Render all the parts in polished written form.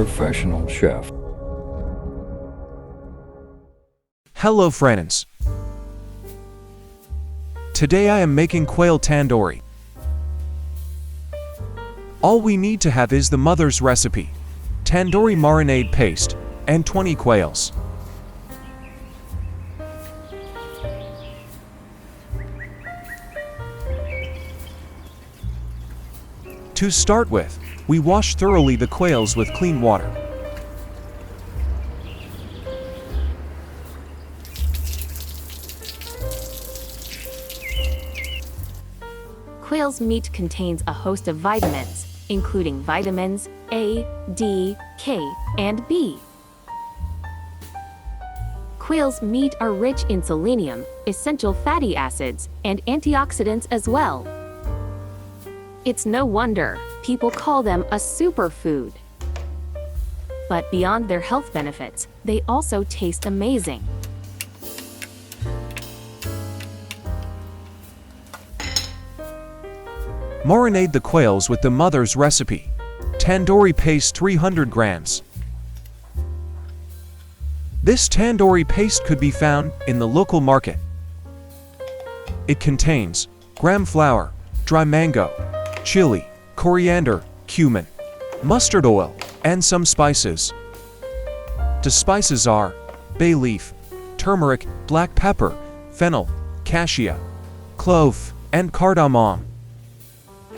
professional chef. Hello friends. Today I am making quail tandoori. All we need to have is the mother's recipe, tandoori marinade paste, and 20 quails. To start with, we wash thoroughly the quails with clean water. Quail's meat contains a host of vitamins, including vitamins A, D, K, and B. Quail's meat are rich in selenium, essential fatty acids, and antioxidants as well. It's no wonder people call them a superfood. But beyond their health benefits, they also taste amazing. Marinate the quails with the mother's recipe, tandoori paste 300 grams. This tandoori paste could be found in the local market. It contains gram flour, dry mango, chili, coriander, cumin, mustard oil, and some spices. The spices are bay leaf, turmeric, black pepper, fennel, cassia, clove, and cardamom.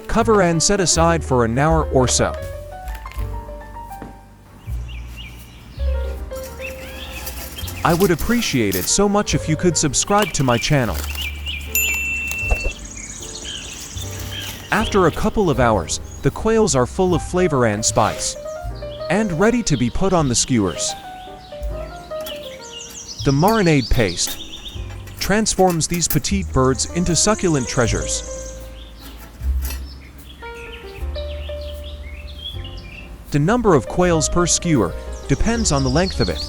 Cover and set aside for an hour or so. I would appreciate it so much if you could subscribe to my channel. After a couple of hours, the quails are full of flavor and spice, and ready to be put on the skewers. The marinade paste transforms these petite birds into succulent treasures. The number of quails per skewer depends on the length of it.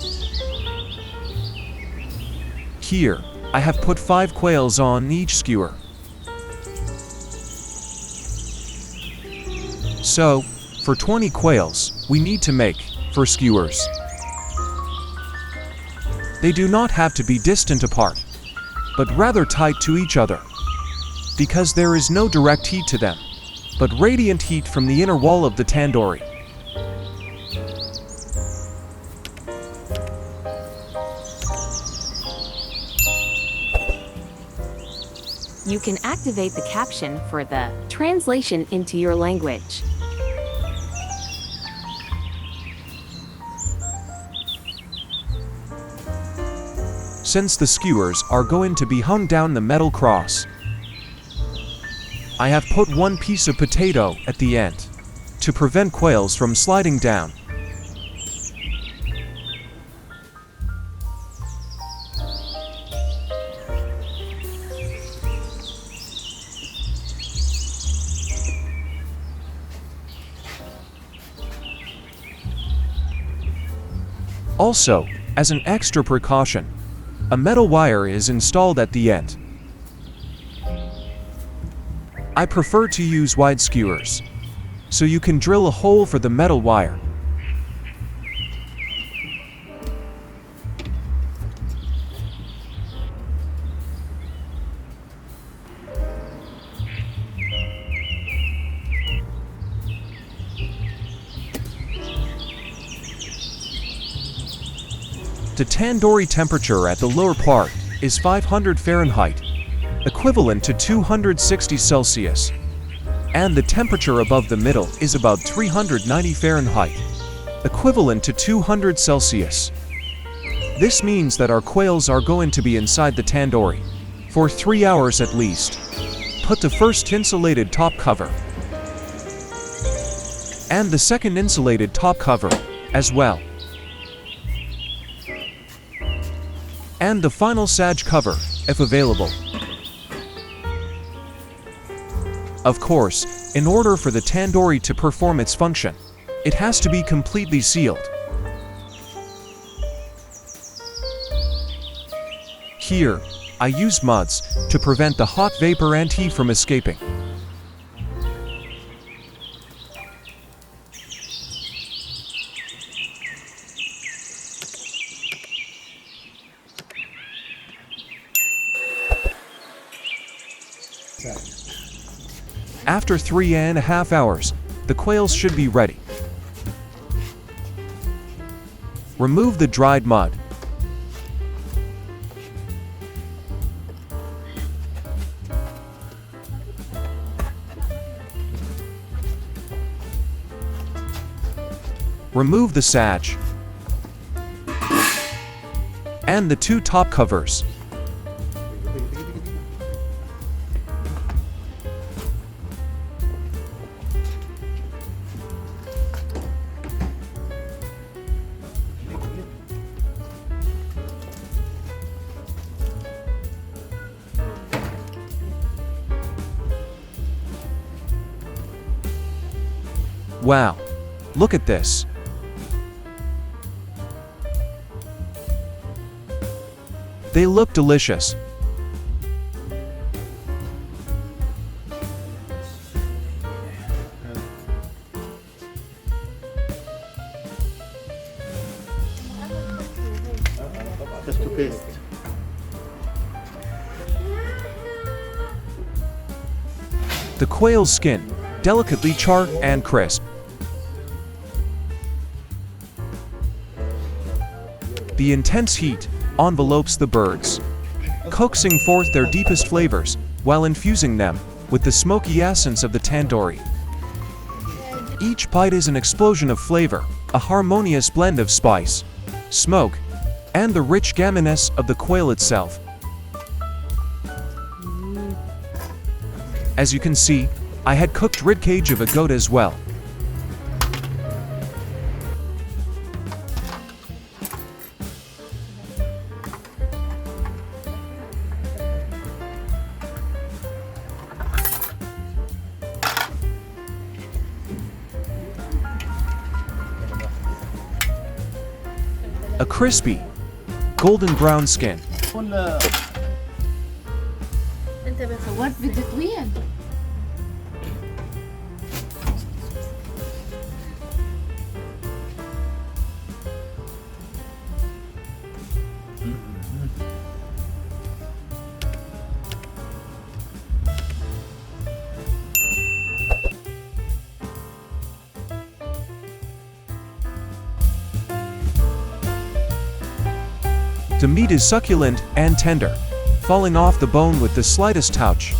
Here, I have put 5 quails on each skewer. So, for 20 quails, we need to make 4 skewers. They do not have to be distant apart, but rather tight to each other, because there is no direct heat to them, but radiant heat from the inner wall of the tandoori. You can activate the caption for the translation into your language. Since the skewers are going to be hung down the metal cross, I have put 1 piece of potato at the end to prevent quails from sliding down. Also, as an extra precaution, a metal wire is installed at the end. I prefer to use wide skewers, so you can drill a hole for the metal wire. The tandoori temperature at the lower part is 500 Fahrenheit, equivalent to 260 Celsius, and the temperature above the middle is about 390 Fahrenheit, equivalent to 200 Celsius. This means that our quails are going to be inside the tandoori for 3 hours at least. Put the first insulated top cover and the second insulated top cover as well, and the final sag cover, if available. Of course, in order for the tandoori to perform its function, it has to be completely sealed. Here, I use muds to prevent the hot vapor and heat from escaping. After 3.5 hours, the quails should be ready. Remove the dried mud. Remove the sage and the 2 top covers. Wow, look at this. They look delicious. Just to paste. The quail's skin, delicately charred and crisp. The intense heat envelopes the birds, coaxing forth their deepest flavors while infusing them with the smoky essence of the tandoori. Each bite is an explosion of flavor, a harmonious blend of spice, smoke, and the rich gaminess of the quail itself. As you can see, I had cooked ribcage of a goat as well. A crispy, golden brown skin. انت صورت فيديو طويل. The meat is succulent and tender, falling off the bone with the slightest touch.